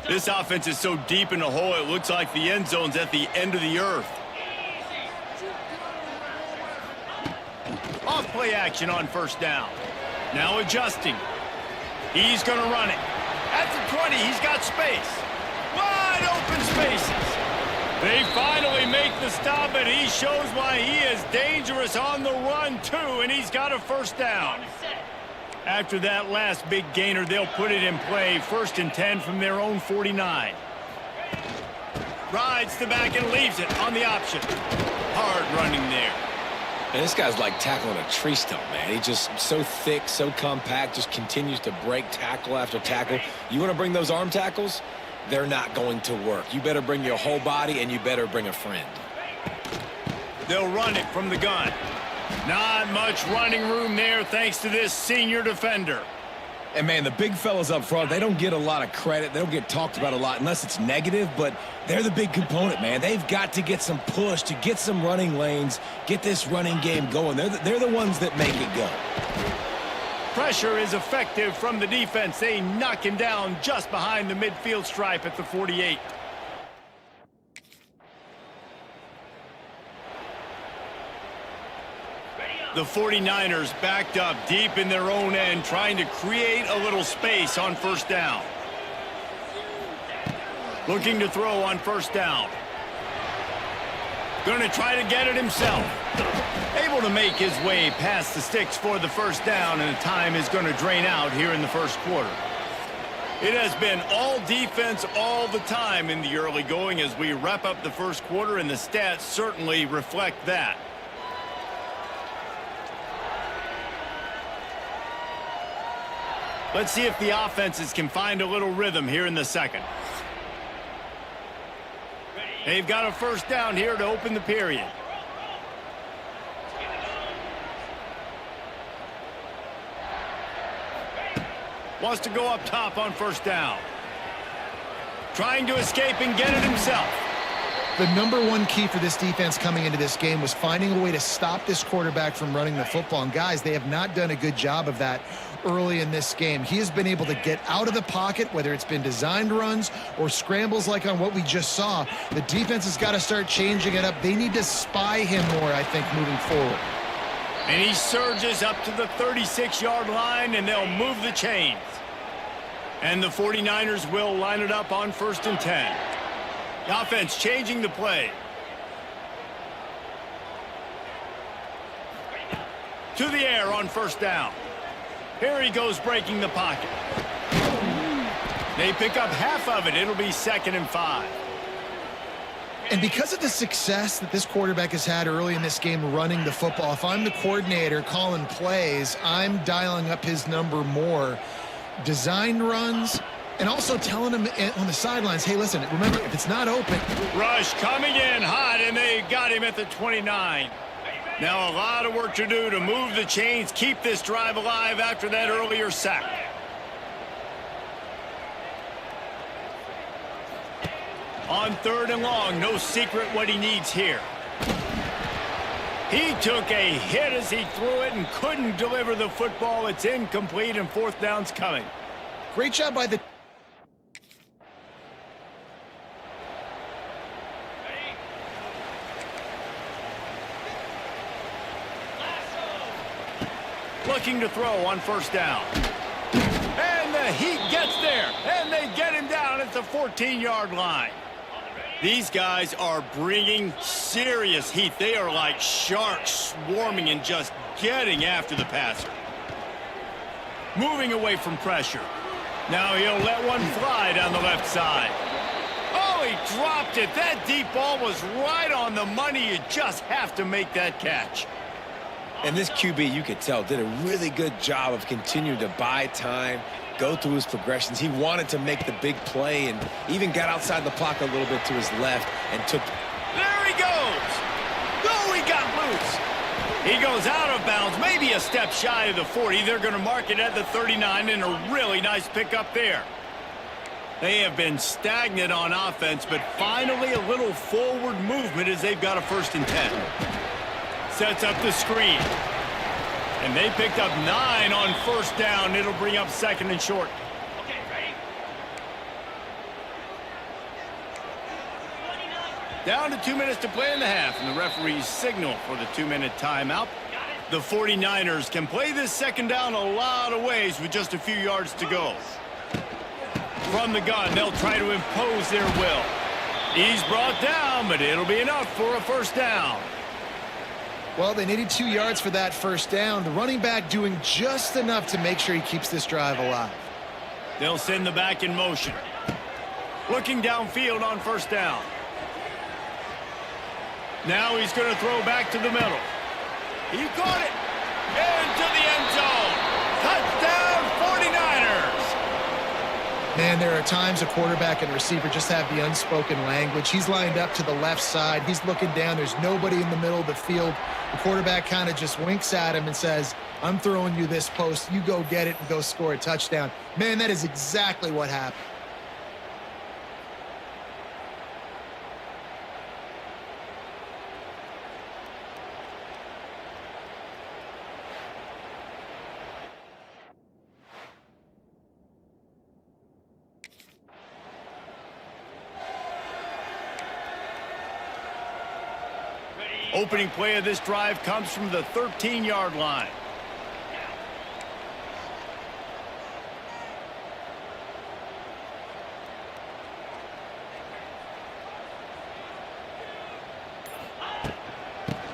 This offense is so deep in the hole, it looks like the end zone's at the end of the earth. Off play action on first down. Now adjusting. He's going to run it. At the 20, he's got space. Wide open spaces. They finally make the stop, and he shows why he is dangerous on the run, too, and he's got a first down. After that last big gainer, they'll put it in play. 1st and 10 from their own 49. Rides the back and leaves it on the option. Hard running there. And this guy's like tackling a tree stump, man. He's just so thick, so compact, just continues to break tackle after tackle. You want to bring those arm tackles? They're not going to work. You better bring your whole body, and you better bring a friend. They'll run it from the gun. Not much running room there thanks to this senior defender. And, man, the big fellas up front, they don't get a lot of credit. They don't get talked about a lot unless it's negative, but they're the big component, man. They've got to get some push, to get some running lanes, get this running game going. They're the ones that make it go. Pressure is effective from the defense. They knock him down just behind the midfield stripe at the 48. The 49ers backed up deep in their own end, trying to create a little space on first down. Looking to throw on first down. Going to try to get it himself. Able to make his way past the sticks for the first down, and the time is going to drain out here in the first quarter. It has been all defense all the time in the early going as we wrap up the first quarter, and the stats certainly reflect that. Let's see if the offenses can find a little rhythm here in the second. They've got a first down here to open the period. Wants to go up top on first down. Trying to escape and get it himself. The #1 key for this defense coming into this game was finding a way to stop this quarterback from running the football. And guys, they have not done a good job of that early in this game. He has been able to get out of the pocket, whether it's been designed runs or scrambles like on what we just saw. The defense has got to start changing it up. They need to spy him more, I think, moving forward. And he surges up to the 36-yard line, and they'll move the chains. And the 49ers will line it up on 1st and 10. The offense changing the play. To the air on first down. Here he goes breaking the pocket. They pick up half of it. It'll be 2nd and 5. And because of the success that this quarterback has had early in this game running the football, if I'm the coordinator calling plays, I'm dialing up his number more. Designed runs, and also telling him on the sidelines, hey, listen, remember, if it's not open. Rush coming in hot, and they got him at the 29. Now a lot of work to do to move the chains, keep this drive alive after that earlier sack. On 3rd and long, no secret what he needs here. He took a hit as he threw it and couldn't deliver the football. It's incomplete, and 4th down's coming. Great job by the... Looking to throw on first down. And the heat gets there, and they get him down at the 14-yard line. These guys are bringing serious heat. They are like sharks swarming and just getting after the passer. Moving away from pressure. Now he'll let one fly down the left side. Oh, he dropped it. That deep ball was right on the money. You just have to make that catch. And this QB, you could tell, did a really good job of continuing to buy time, go through his progressions. He wanted to make the big play and even got outside the pocket a little bit to his left and took... There he goes! Oh, he got loose. He goes out of bounds, maybe a step shy of the 40. They're going to mark it at the 39, and a really nice pickup there. They have been stagnant on offense, but finally a little forward movement as they've got a 1st and 10. Sets up the screen. And they picked up 9 on first down. It'll bring up 2nd and short. Down to 2 minutes to play in the half, and the referees signal for the 2-minute timeout. The 49ers can play this second down a lot of ways with just a few yards to go. From the gun, they'll try to impose their will. He's brought down, but it'll be enough for a first down. Well, they needed 2 yards for that first down. The running back doing just enough to make sure he keeps this drive alive. They'll send the back in motion. Looking downfield on first down. Now he's going to throw back to the middle. He caught it. Into the end zone. Touchdown 49ers. Man, there are times a quarterback and receiver just have the unspoken language. He's lined up to the left side. He's looking down. There's nobody in the middle of the field. The quarterback kind of just winks at him and says, I'm throwing you this post. You go get it and go score a touchdown. Man, that is exactly what happened. Opening play of this drive comes from the 13-yard line.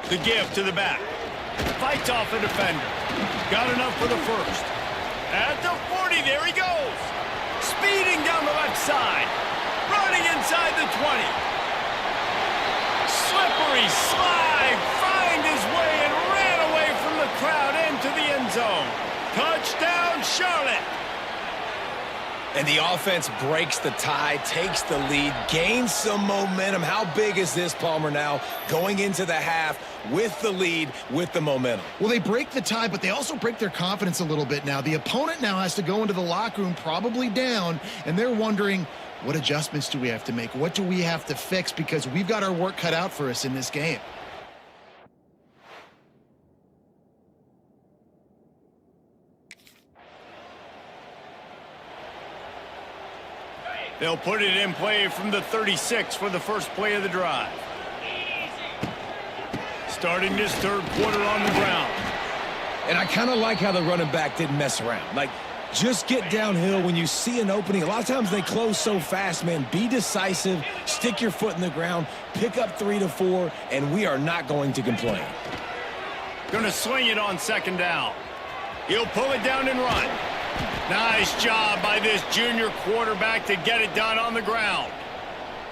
The give to the back. Fights off a defender. Got enough for the first. At the 40, there he goes. Speeding down the left side. Running inside the 20. Slippery slide, find his way and ran away from the crowd into the end zone. Touchdown, Charlotte. And the offense breaks the tie, takes the lead, gains some momentum. How big is this, Palmer, now going into the half with the lead, with the momentum? Well, they break the tie, but they also break their confidence a little bit now. The opponent now has to go into the locker room probably down, and they're wondering, what adjustments do we have to make? What do we have to fix? Because we've got our work cut out for us in this game. They'll put it in play from the 36 for the first play of the drive. Starting this third quarter on the ground. And I kind of like how the running back didn't mess around. Like, just get downhill when you see an opening. A lot of times they close so fast, man. Be decisive, stick your foot in the ground, pick up 3 to 4, and we are not going to complain. Going to swing it on second down. He'll pull it down and run. Nice job by this junior quarterback to get it done on the ground.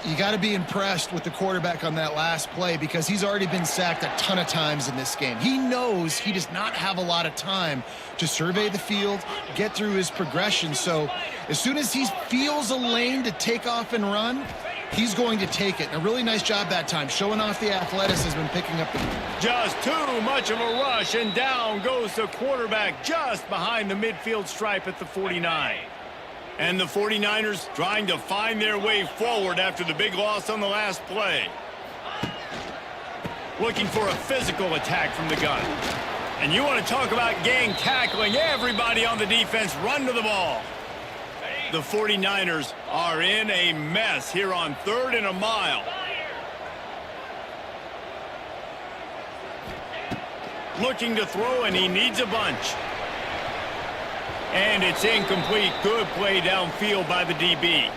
You got to be impressed with the quarterback on that last play because he's already been sacked a ton of times in this game. He knows he does not have a lot of time to survey the field, get through his progression. So as soon as he feels a lane to take off and run, he's going to take it. And a really nice job that time, showing off the athleticism and picking up the... Just too much of a rush, and down goes the quarterback just behind the midfield stripe at the 49. And the 49ers trying to find their way forward after the big loss on the last play. Looking for a physical attack from the gun. And you want to talk about gang tackling. Everybody on the defense run to the ball. The 49ers are in a mess here on 3rd and a mile. Looking to throw, and he needs a bunch. And it's incomplete. Good play downfield by the DB.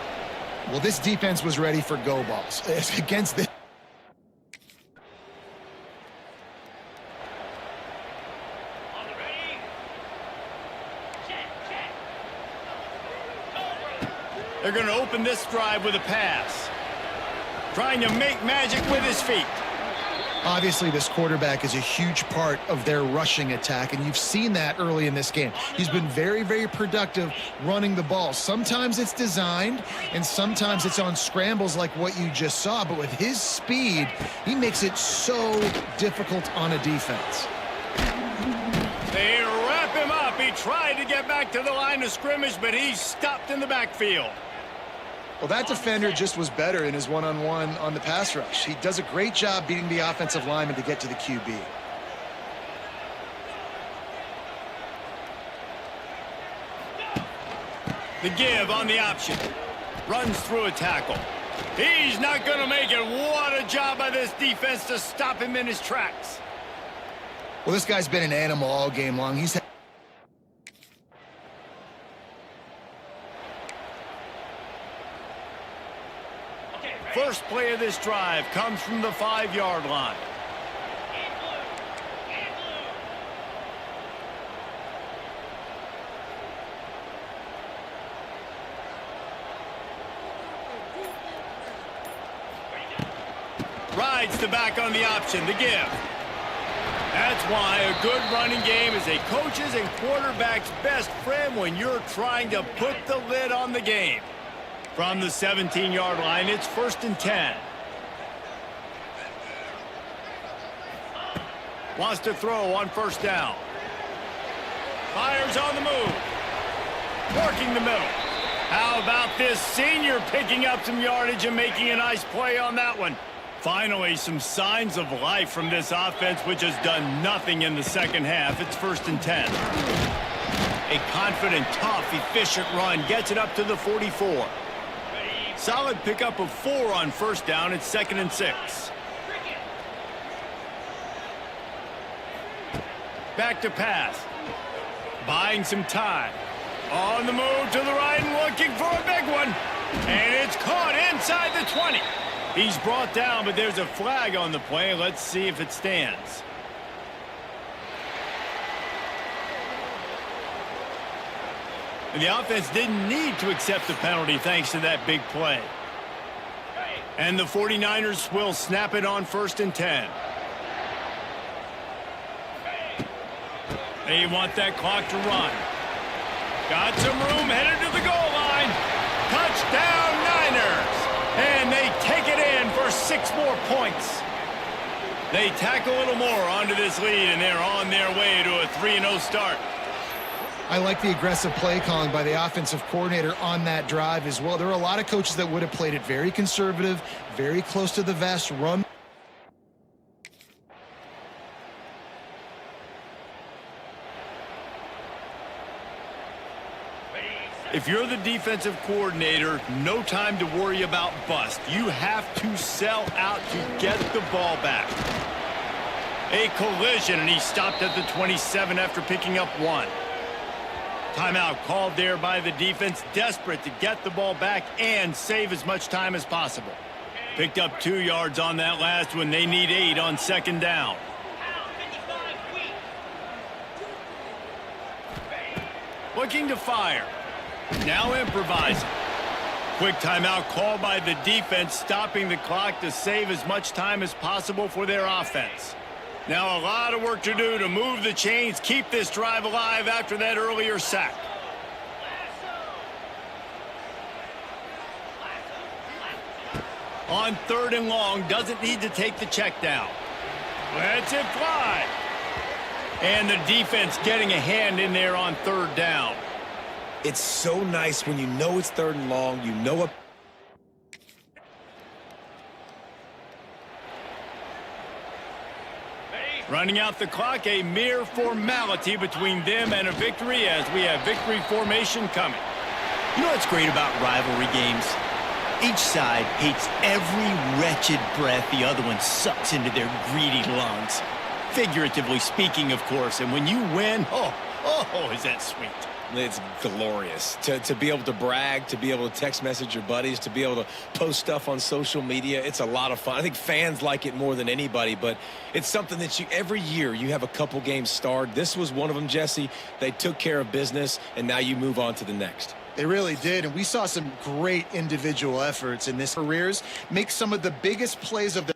Well, this defense was ready for go balls. It's against this. They're going to open this drive with a pass. Trying to make magic with his feet. Obviously, this quarterback is a huge part of their rushing attack, and you've seen that early in this game. He's been very, very productive running the ball. Sometimes it's designed, and sometimes it's on scrambles like what you just saw. But with his speed, he makes it so difficult on a defense. They wrap him up. He tried to get back to the line of scrimmage, but he's stopped in the backfield. Well, that defender just was better in his one-on-one on the pass rush. He does a great job beating the offensive lineman to get to the QB. The give on the option. Runs through a tackle. He's not going to make it. What a job by this defense to stop him in his tracks. Well, this guy's been an animal all game long. He's First play of this drive comes from the 5-yard line. Rides the back on the option, the give. That's why a good running game is a coach's and quarterback's best friend when you're trying to put the lid on the game. From the 17-yard line, it's 1st and 10. Wants to throw on 1st down. Fires on the move. Working the middle. How about this senior picking up some yardage and making a nice play on that one? Finally, some signs of life from this offense, which has done nothing in the second half. It's 1st and 10. A confident, tough, efficient run gets it up to the 44. Solid pickup of 4 on 1st down. It's 2nd and 6. Back to pass. Buying some time. On the move to the right and looking for a big one. And it's caught inside the 20. He's brought down, but there's a flag on the play. Let's see if it stands. And the offense didn't need to accept the penalty thanks to that big play. And the 49ers will snap it on 1st and 10. They want that clock to run. Got some room, headed to the goal line. Touchdown, Niners! And they take it in for 6 more points. They tack a little more onto this lead, and they're on their way to a 3-0 start. I like the aggressive play calling by the offensive coordinator on that drive as well. There are a lot of coaches that would have played it very conservative, very close to the vest, run. If you're the defensive coordinator, no time to worry about bust. You have to sell out to get the ball back. A collision, and he stopped at the 27 after picking up 1. Timeout called there by the defense, desperate to get the ball back and save as much time as possible. Picked up 2 yards on that last one. They need 8 on 2nd down. Looking to fire. Now improvising. Quick timeout called by the defense, stopping the clock to save as much time as possible for their offense. Now a lot of work to do to move the chains, keep this drive alive after that earlier sack. On 3rd and long, doesn't need to take the check down. Lets it fly. And the defense getting a hand in there on 3rd down. It's so nice when you know it's 3rd and long, you know a running out the clock, a mere formality between them and a victory as we have victory formation coming. You know what's great about rivalry games? Each side hates every wretched breath the other one sucks into their greedy lungs. Figuratively speaking, of course, and when you win, oh, is that sweet. It's glorious to be able to brag, to be able to text message your buddies, to be able to post stuff on social media. It's a lot of fun. I think fans like it more than anybody, but it's something that every year you have a couple games starred. This was one of them, Jesse. They took care of business, and now you move on to the next. They really did, and we saw some great individual efforts in this careers make some of the biggest plays of their